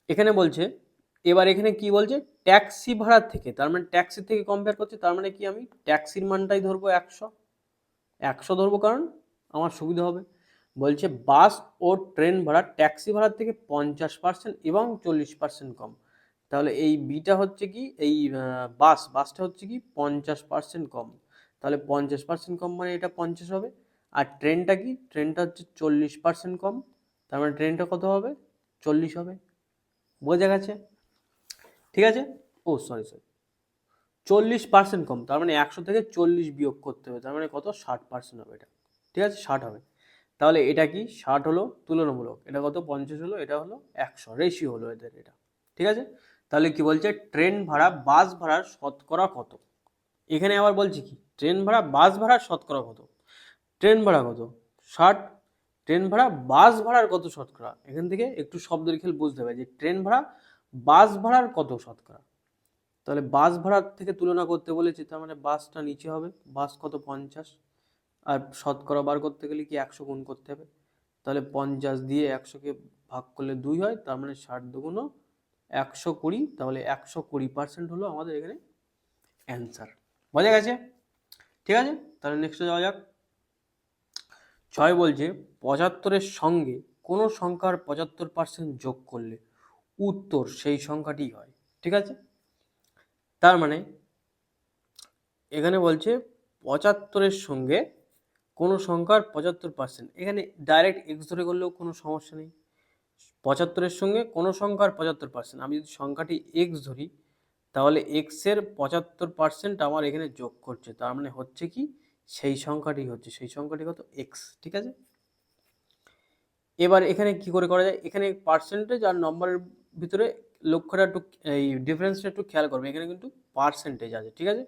এখানে বলছে, এবার এখানে কি বলছে ট্যাক্সি ভাড়া থেকে, তার মানে ট্যাক্সি থেকে কম্পেয়ার করছে, তার মানে কি আমি ট্যাক্সির মানটাই ধরবো 100 ধরবো, কারণ আমার সুবিধা হবে। বলছে বাস ও ট্রেন ভাড়া ট্যাক্সি ভাড়ার থেকে 50% এবং 40% কম। তাহলে এই বিটা হচ্ছে কি, এই বাসটা হচ্ছে কি 50% কম, তাহলে 50% কম মানে এটা 50 হবে। আর ট্রেনটা কি, ট্রেনটা হচ্ছে 40% কম, তার মানে ট্রেনটা কত হবে 40 হবে। বোঝা গেছে, ঠিক আছে। ও সরি 40% কম, তার মানে 100 থেকে 40 বিয়োগ করতে হবে, তার মানে কত 60% হবে এটা, ঠিক আছে 60 হবে। তাহলে এটা কি 60 হলো তুলনামূলক, এটা কত 50 হলো, এটা হলো 100, রেশিও হলো এদের এটা, ঠিক আছে। তাহলে কি বলছে ট্রেন ভাড়া বাস ভাড়ার শতকরা কত। এখানে আবার বলছে কি ট্রেন ভাড়া বাস ভাড়ার শতকরা কত, ট্রেন ভাড়া কত 60, ট্রেন ভাড়া বাস ভাড়ার কত শতকরা। এখান থেকে একটু শব্দের খেল বুঝতে হবে যে ট্রেন ভাড়া বাস ভাড়ার কত শতকরা। তাহলে বাস ভাড়ার থেকে তুলনা করতে বলেছি, তার মানে বাসটা নিচে হবে, বাস কত 50, আর শতকরা বার করতে গেলে কি 100 গুণ করতে হবে। তাহলে 50 দিয়ে 100-কে ভাগ করলে 2 হয়, তার মানে 60 দুগুণ 120, তাহলে 120% হলো আমাদের এখানে অ্যান্সার। বোঝা গেছে, ঠিক আছে। তাহলে নেক্সটে যাওয়া যাক। 6 বলছে 75-এর সঙ্গে কোনো সংখ্যার 75% যোগ করলে উত্তর সেই সংখ্যাটি হয়, ঠিক আছে। তার মানে এখানে বলছে 75-এর সঙ্গে কোনো সংখ্যার 75%, এখানে ডাইরেক্ট এক্স ধরে করলেও কোনো সমস্যা নেই। 75-এর সঙ্গে কোনো সংখ্যার 75%, আমি যদি সংখ্যাটি এক্স ধরি, তাহলে এক্সের 75% আমার এখানে যোগ করছে, তার মানে হচ্ছে কি সেই সংখ্যাটি হচ্ছে, সেই সংখ্যাটি কত এক্স, ঠিক আছে। এবার এখানে কি করে করা যায়, এখানে পার্সেন্টেজ আর নম্বরের ভিতরে লক্ষ্যটা একটু, এই ডিফারেন্সটা একটু খেয়াল করবে, এখানে কিন্তু পার্সেন্টেজ আছে, ঠিক আছে।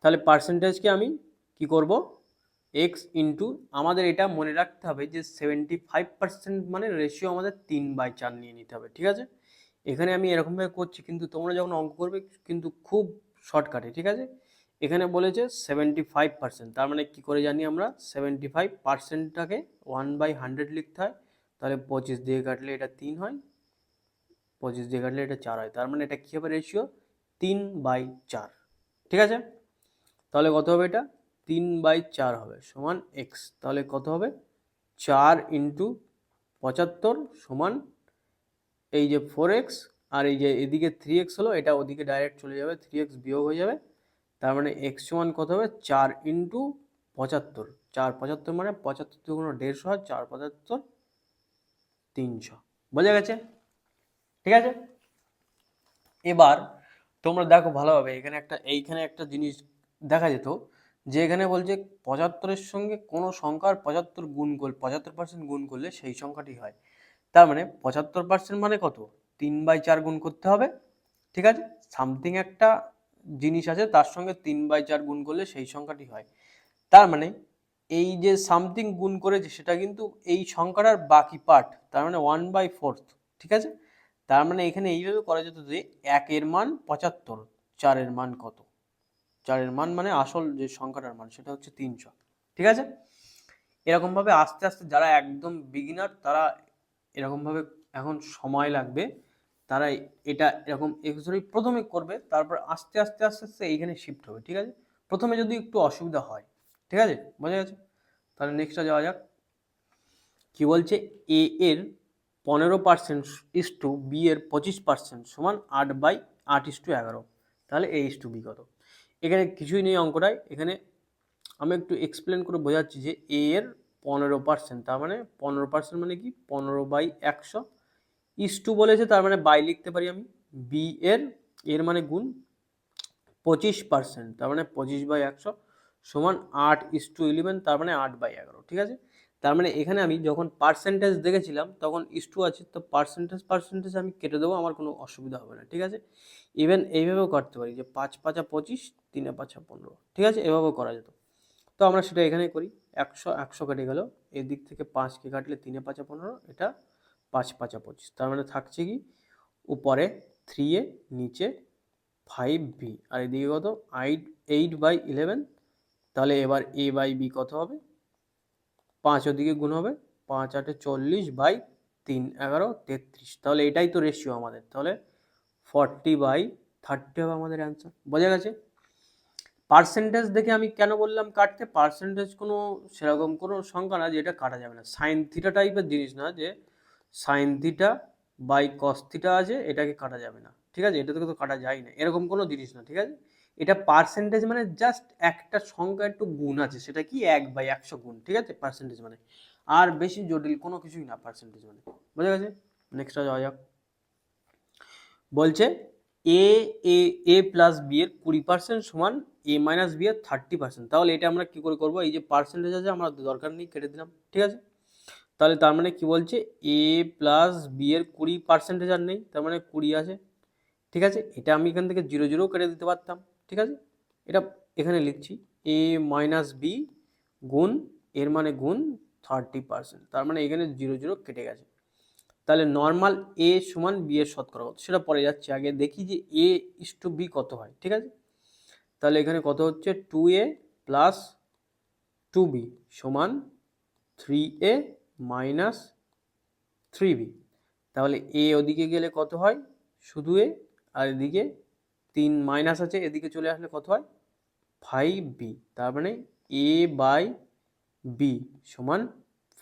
তাহলে পার্সেন্টেজকে আমি কি করব, এক্স ইন্টু, আমাদের এটা মনে রাখতে হবে যে 75% মানে রেশিও আমাদের 3/4 নিয়ে নিতে হবে, ঠিক আছে। এখানে আমি এরকমভাবে করছি, কিন্তু তোমরা যখন অঙ্ক করবে কিন্তু খুব শর্টকাটে, ঠিক আছে। এখানে বলেছে 75%, তার মানে কি করে জানি আমরা 75%টাকে 1/100 লিখতে হয়, তাহলে 25 দিয়ে কাটলে এটা 3 হয়, 25 দিয়ে কাটলে এটা 4 হয়, তার মানে এটা কী হবে রেশিও 3/4, ঠিক আছে। তাহলে কত হবে এটা 3/4 হবে সমান এক্স, তাহলে কত হবে 4 ইন্টু 75 সমান এই যে 4x, আর এই যে এদিকে 3x হলো, এটা ওদিকে ডাইরেক্ট চলে যাবে, 3x বিয়োগ হয়ে যাবে, তার মানে x সমান কত হবে 4 ইন্টু 75, 4 75 মানে 75 দুগুণ 150 হয়, 4 75 300, বোঝা গেছে, ঠিক আছে। এবার তোমরা দেখো ভালোভাবে, এইখানে একটা জিনিস দেখা যেত, যে এখানে বলছে 75-এর সঙ্গে কোনো সংখ্যার 75% গুণ করলে সেই সংখ্যাটি হয়। তার মানে 75% মানে কত 3/4 গুণ করতে হবে, ঠিক আছে। সামথিং একটা জিনিস আছে, তার সঙ্গে 3/4 গুণ করলে সেই সংখ্যাটি হয়। তার মানে এই যে সামথিং গুণ করেছে সেটা কিন্তু এই সংখ্যাটার বাকি পার্ট, তার মানে 1/4, ঠিক আছে। তার মানে এখানে এইভাবে করা যেত যে 1-এর মান 75, 4-এর মান কত, 4-এর মান মানে আসল যে সংখ্যাটার মান সেটা হচ্ছে 300, ঠিক আছে। এরকমভাবে আস্তে আস্তে যারা একদম বিগিনার তারা এরকমভাবে এখন সময় লাগবে, তারা এটা এরকম এক্সরি প্রথমে করবে, তারপর আস্তে আস্তে আস্তে আস্তে এইখানে শিফট হবে, ঠিক আছে। প্রথমে যদি একটু অসুবিধা হয়, ঠিক আছে, বোঝা গেছে। তাহলে নেক্সটটা যাওয়া যাক, কি বলছে এ এর 15% ইস টু বি এর 25% সমান 8/8:11, তাহলে এ ইস টু বি কত। এখানে কিছুই নেই অঙ্কটায়, এখানে আমি একটু এক্সপ্লেন করে বোঝাচ্ছি যে এ এর 15%, তার মানে 15% মানে কি 15/100 ইস টু বলেছে, তার মানে বাই লিখতে পারি আমি, বি এর মানে গুণ 25%, তার মানে 25/100 সমান 8:11, তার মানে 8/11, ঠিক আছে। তার মানে এখানে আমি যখন পার্সেন্টেজ দেখেছিলাম তখন ইস টু আছে, তো পার্সেন্টেজ আমি কেটে দেবো, আমার কোনো অসুবিধা হবে না, ঠিক আছে। ইভেন এইভাবেও কাটতে পারি যে 5×5 = 25, 3×5 = 15, ঠিক আছে, এভাবেও করা যেত। তো আমরা সেটা এখানেই করি, 100 কেটে গেল, এদিক থেকে 5কে কাটলে 3×5 = 15, এটা 5×5 = 25, তার মানে থাকছে কি উপরে 3a, নিচে 5b, আর এদিকে কত 8/11, তাহলে এবার a/b কত হবে 5 ওদিকে গুণ হবে, 5×8 = 40/3 11 33, তাহলে এটাই তো রেশিও আমাদের, তাহলে 40/30 হবে আমাদের অ্যান্সার, বোঝা গেছে। পার্সেন্টেজ দেখে আমি কেন বললাম কাটতে, পার্সেন্টেজ কোনো সেরকম কোনো সংখ্যা না যেটা কাটা যাবে না, সাইন থিটা টাইপের জিনিস না যে sine theta by cos theta আছে এটাকে কাটা যাবে না, ঠিক আছে, এটা থেকে তো কাটা যায় না, এরকম কোনো জিনিস না, ঠিক আছে। এটা পার্সেন্টেজ মানে জাস্ট একটা সংখ্যা একটু গুণ আছে, সেটা কি 1/100 গুণ, ঠিক আছে, পার্সেন্টেজ মানে, আর বেশি জটিল কোনো কিছুই না পার্সেন্টেজ মানে, বোঝা গেছে। নেক্সটটা যাওয়া যাক, বলছে এ এ এ প্লাস বি এর 20% সমান এ মাইনাস বি এর 30%, তাহলে এটা আমরা কি করে করবো, এই যে পার্সেন্টেজ আছে আমরা দরকার নেই কেটে দিলাম, ঠিক আছে। তাহলে তার মানে কি বলছে এ প্লাস বি এর 20% আর নেই, তার মানে 20 আছে, ঠিক আছে। এটা আমি এখান থেকে 0 0 কেটে দিতে পারতাম, ঠিক আছে। এটা এখানে লিখছি এ মাইনাস বি গুণ এর মানে গুণ 30%, তার মানে এখানে 0 0 কেটে গেছে। তাহলে নর্মাল এ সমান বি এর শতকরা কত সেটা পরে যাচ্ছে, আগে দেখি যে এ ইস টু বি কত হয়, ঠিক আছে। তাহলে এখানে কত হচ্ছে 2a প্লাস 2b সমান 3a মাইনাস 3b, তাহলে এ ওদিকে গেলে কত হয় শুধু এ, আর এদিকে 3 মাইনাস আছে, এদিকে চলে আসলে কত হয় 5b, তার মানে a বাই বি সমান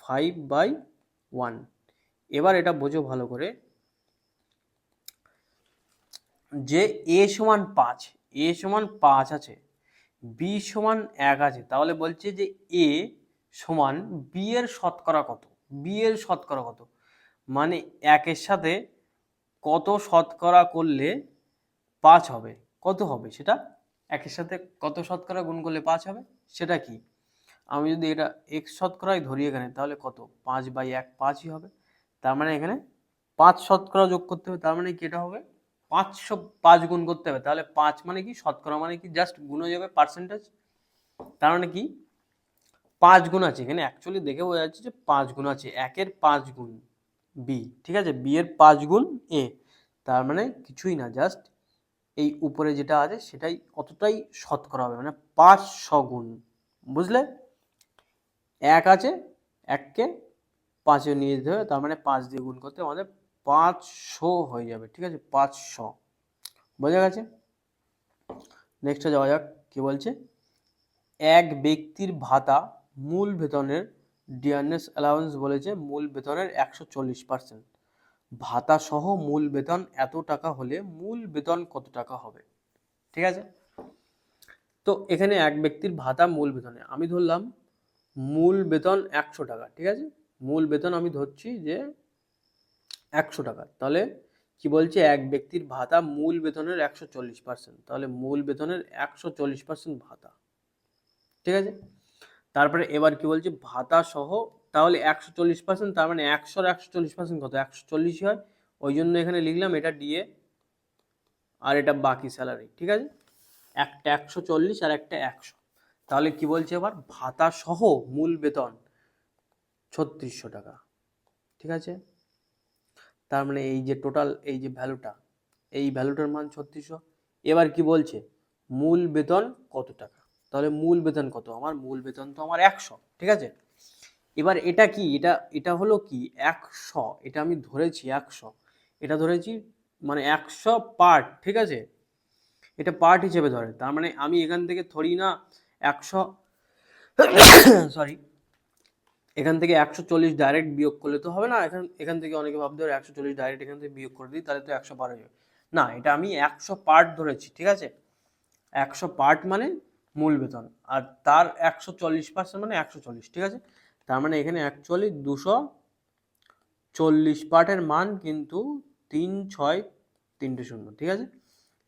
5/1। এবার এটা বোঝো ভালো করে যে এ সমান 5, এ সমান 5 আছে, বি সমান 1 আছে, তাহলে বলছে যে এ সমান বি এর শতকরা কত, বি এর শতকরা কত, মানে 1-এর সাথে কত শতকরা করলে 5 হবে, কত হবে সেটা 1-এর সাথে কত শতকরা গুণ করলে 5 হবে সেটা কি, আমি যদি এটা x শতকরাই ধরি এখানে, তাহলে কত 5/1 5ই হবে, তার মানে এখানে 5 শতকরা যোগ করতে হবে, তার মানে কি এটা হবে 505 গুণ করতে হবে, তাহলে 5 মানে কি শতকরা মানে কি জাস্ট গুণ হয়ে যাবে পার্সেন্টেজ, তার মানে কি 5 গুণ আছে, এখানে অ্যাকচুয়ালি দেখে বোঝা যাচ্ছে যে 5 গুণ আছে, 1-এর 5 গুণ বি, ঠিক আছে, বি এর 5 গুণ এ, তার মানে কিছুই না, জাস্ট এই উপরে যেটা আছে সেটাই অতটাই শতকরা হবে, মানে 500 গুণ, বুঝলে? 1 আছে, 1কে 5-এ নিয়ে যেতে হবে, তার মানে 5 দিয়ে গুণ করতে আমাদের 500 হয়ে যাবে, ঠিক আছে, 500, বোঝা গেছে? নেক্সটে যাওয়া যাক, কি বলছে, এক ব্যক্তির ভাতা মূল বেতনের ডিয়ারনেস অ্যালাউন্স বলেছে মূল বেতনের 140%, ভাতা সহ মূল বেতন এত টাকা হলে মূল বেতন কত টাকা হবে, ঠিক আছে? তো এখানে এক ব্যক্তির ভাতা মূল বেতনে আমি ধরলাম মূল বেতন 100 টাকা, ঠিক আছে, মূল বেতন আমি ধরছি যে 100 টাকা, তাহলে কি বলছে, এক ব্যক্তির ভাতা মূল বেতনের 140%, তাহলে মূল বেতনের 140% ভাতা, ঠিক আছে? তারপরে এবার কি বলছে, ভাতা সহ, তাহলে 140%, তার মানে 100-র 140% কত, 140 হয়, ওই জন্য এখানে লিখলাম এটা ডিএ আর এটা বাকি স্যালারি, ঠিক আছে, একটা 140 আর একটা 100, তাহলে কি বলছে এবার, ভাতা সহ মূল বেতন 3600 টাকা, ঠিক আছে, তার মানে এই যে টোটাল এই যে ভ্যালুটা, এই ভ্যালুটার মান 3600। এবার কি বলছে, মূল বেতন কত টাকা, তাহলে মূল বেতন কত, আমার মূল বেতন তো আমার 100, ঠিক আছে, এবার এটা কি, এটা হলো কি 100, এটা আমি ধরেছি 100, এটা ধরেছি মানে 100 পার্ট, ঠিক আছে, এটা পার্ট হিসেবে ধরে, তার মানে আমি এখান থেকে থরি না 100 সরি, এখান থেকে 140 ডাইরেক্ট বিয়োগ করলে তো হবে না, এখান থেকে অনেকে ভাবতে পারে 140 ডাইরেক্ট এখান থেকে বিয়োগ করে দিই তাহলে তো 100 পার হয়ে যাবে, না, এটা আমি 100 পার্ট ধরেছি, ঠিক আছে, 100 পার্ট মানে মূল বেতন, আর তার 140% মানে 140, ঠিক আছে, তার মানে এখানে অ্যাকচুয়ালি 240 পার্টের মান কিন্তু 3630, ঠিক আছে।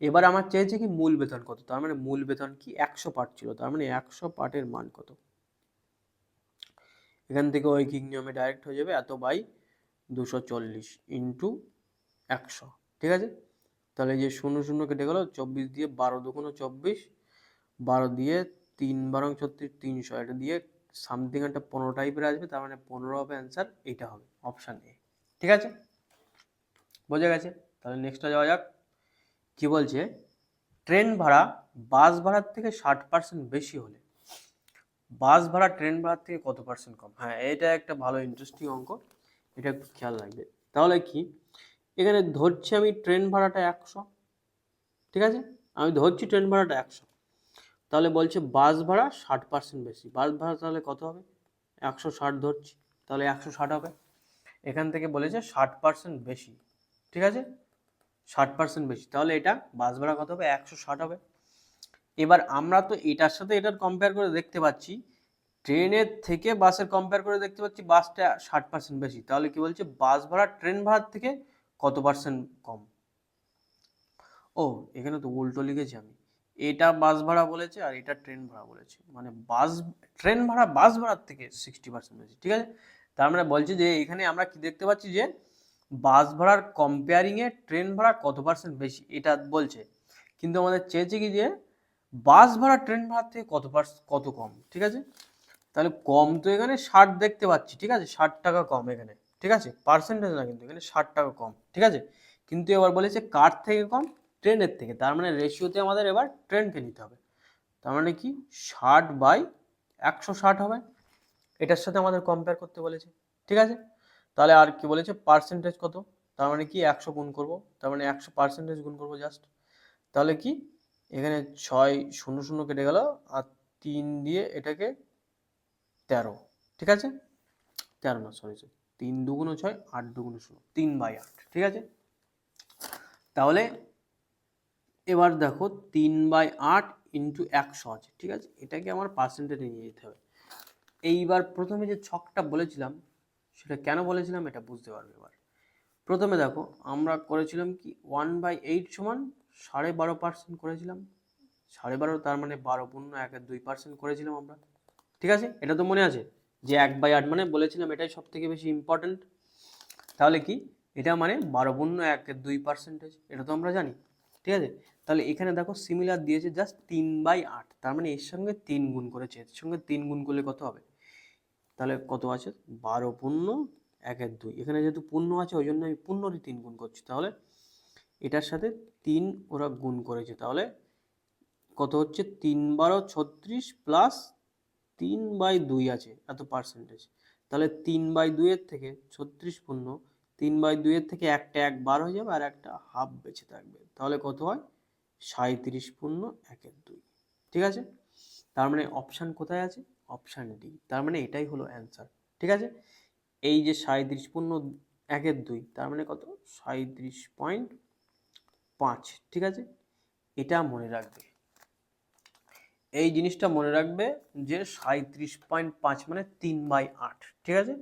এবার আমার চেয়েছে কি মূল বেতন কত, তার মানে মূল বেতন কি 100 পার্ট ছিল, তার মানে 100 পার্টের মান কত, এখান থেকে ঐকিক নিয়মে ডাইরেক্ট হয়ে যাবে এত বাই 240 ইন্টু 100, ঠিক আছে, তাহলে যে 0 কেটে গেল, 24 দিয়ে 12 দুগুণ 24, 12 দিয়ে 3 12 36, 300, এটা দিয়ে সামথিং একটা 15 টাইপের আসবে, তার মানে 15 হবে অ্যান্সার, এইটা হবে অপশান এ, ঠিক আছে, বোঝা গেছে? তাহলে নেক্সটটা যাওয়া যাক, কি বলছে, ট্রেন ভাড়া বাস ভাড়ার থেকে 60% বেশি হলে বাস ভাড়া ট্রেন ভাড়ার থেকে কত পার্সেন্ট কম, হ্যাঁ এটা একটা ভালো ইন্টারেস্টিং অঙ্ক, এটা একটু খেয়াল রাখবে, তাহলে কি, এখানে ধরছি আমি ট্রেন ভাড়াটা 100, ঠিক আছে, আমি ধরছি ট্রেন ভাড়াটা 100, তাহলে বলছে বাস ভাড়া 60% বেশি, বাস ভাড়া তাহলে কত হবে, 160 ধরছি, তাহলে 160 হবে, এখান থেকে বলেছে 60% বেশি, ঠিক আছে, 60% বেশি, তাহলে এটা বাস ভাড়া কত হবে, 160 হবে। এবার আমরা তো এটার সাথে এটার কম্পেয়ার করে দেখতে পাচ্ছি, ট্রেনের থেকে বাসের কম্পেয়ার করে দেখতে পাচ্ছি বাসটা 60% বেশি, তাহলে কি বলছে, বাস ভাড়া ট্রেন ভাড়ার থেকে কত পার্সেন্ট কম, ও এখানে তো উল্টো লিখেছি আমি, এটা বাস ভাড়া বলেছে আর এটা ট্রেন ভাড়া বলেছে, মানে ট্রেন ভাড়া বাস ভাড়ার থেকে 60% বেশি, ঠিক আছে, তার মানে বলছে যে এখানে আমরা কি দেখতে পাচ্ছি যে বাস ভাড়ার কম্পেয়ারিং এ ট্রেন ভাড়া কত পার্সেন্ট বেশি এটা বলছে, কিন্তু আমাদের চেয়েছে কি যে বাস ভাড়া ট্রেন ভাড়ার থেকে কত কম, ঠিক আছে, তাহলে কম তো এখানে 60 দেখতে পাচ্ছি, ঠিক আছে, 60 টাকা কম এখানে, ঠিক আছে, পার্সেন্টেজ না কিন্তু এখানে 60 টাকা কম, ঠিক আছে, কিন্তু এবার বলেছে কার থেকে কম, ট্রেনের থেকে, তার মানে রেশিওতে আমাদের এবার ট্রেনকে নিতে হবে, তার মানে কি 60/160 হবে, এটার সাথে আমাদের কম্পেয়ার করতে বলেছে, ঠিক আছে, তাহলে আর কি বলেছে পার্সেন্টেজ কত, তার মানে কি 100 গুণ করব, তার মানে 100% গুণ করব জাস্ট, তাহলে কি এখানে 6 0 কেটে গেল আর 3 দিয়ে এটাকে 13, ঠিক আছে, 13 না সরি 3 দুগুণ 6, 8 দুগুণ 16, 3/8, ঠিক আছে, তাহলে এবার দেখো 3/8 ইন্টু 100 আছে, ঠিক আছে, এটাকে আমার পার্সেন্টেজে নিয়ে যেতে হবে, এইবার প্রথমে যে ছকটা বলেছিলাম সেটা কেন বলেছিলাম এটা বুঝতে পারবে, এবার প্রথমে দেখো আমরা করেছিলাম কি 1/8 সমান 12.5% করেছিলাম, 12.5 তার মানে 12 পূর্ণ 1/2% করেছিলাম আমরা, ঠিক আছে, এটা তো মনে আছে যে 1/8 মানে বলেছিলাম এটাই সব থেকে বেশি ইম্পর্টেন্ট, তাহলে কি এটা মানে 12 পূর্ণ 1/2%, এটা তো আমরা জানি, ঠিক আছে, তাহলে এখানে দেখো সিমিলার দিয়েছে জাস্ট 3/8, তার মানে এর সঙ্গে 3 গুণ করেছে, এর সঙ্গে 3 গুণ করলে কত হবে, তাহলে কত আছে 12 পূর্ণ 1/2। এখানে যেহেতু পূর্ণ আছে ওই জন্য আমি পূর্ণরই 3 গুণ করছি। তাহলে এটার সাথে 3 ওরা গুণ করেছে, তাহলে কত হচ্ছে 3 × 12 = 36 প্লাস 3/2 আছে এত পার্সেন্টেজ। তাহলে 3/2 এর থেকে 36 পূর্ণ 3/2 এর থেকে একটা 1 বার হয়ে যাবে আর একটা হাফ বেঁচে থাকবে, তাহলে কত হয় 37 পূর্ণ 1/2। ঠিক আছে, তার মানে অপশান কোথায় আছে? Option D. তার মানে এটাই হলো অ্যান্সার। ঠিক আছে, এই যে 37 পূর্ণ 1/2 তার মানে কত 37.5। ঠিক আছে, এটা মনে রাখবে, এই জিনিসটা মনে রাখবে যে 37.5 মানে 3/8। ঠিক আছে,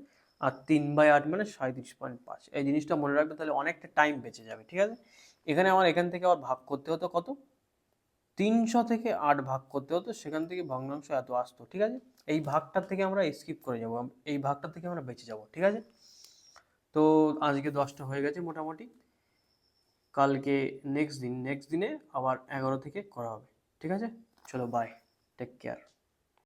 আর 3/8 মানে 37.5, এই জিনিসটা মনে রাখবে, তাহলে অনেকটা টাইম বেঁচে যাবে। ঠিক আছে, এখানে আমার এখান থেকে আবার ভাগ করতে হতো কত, 300 থেকে 8 ভাগ করতে হতো, সেখান থেকে ভগ্নাংশ এত আসতো। ঠিক আছে, এই ভাগটার থেকে আমরা স্কিপ করে যাব, এই ভাগটার থেকে আমরা বেঁচে যাব। ঠিক আছে, তো আজকে 10টা হয়ে গেছে মোটামুটি, কালকে নেক্সট দিনে আবার 11 থেকে করা হবে। ঠিক আছে, চলো বাই, টেক কেয়ার।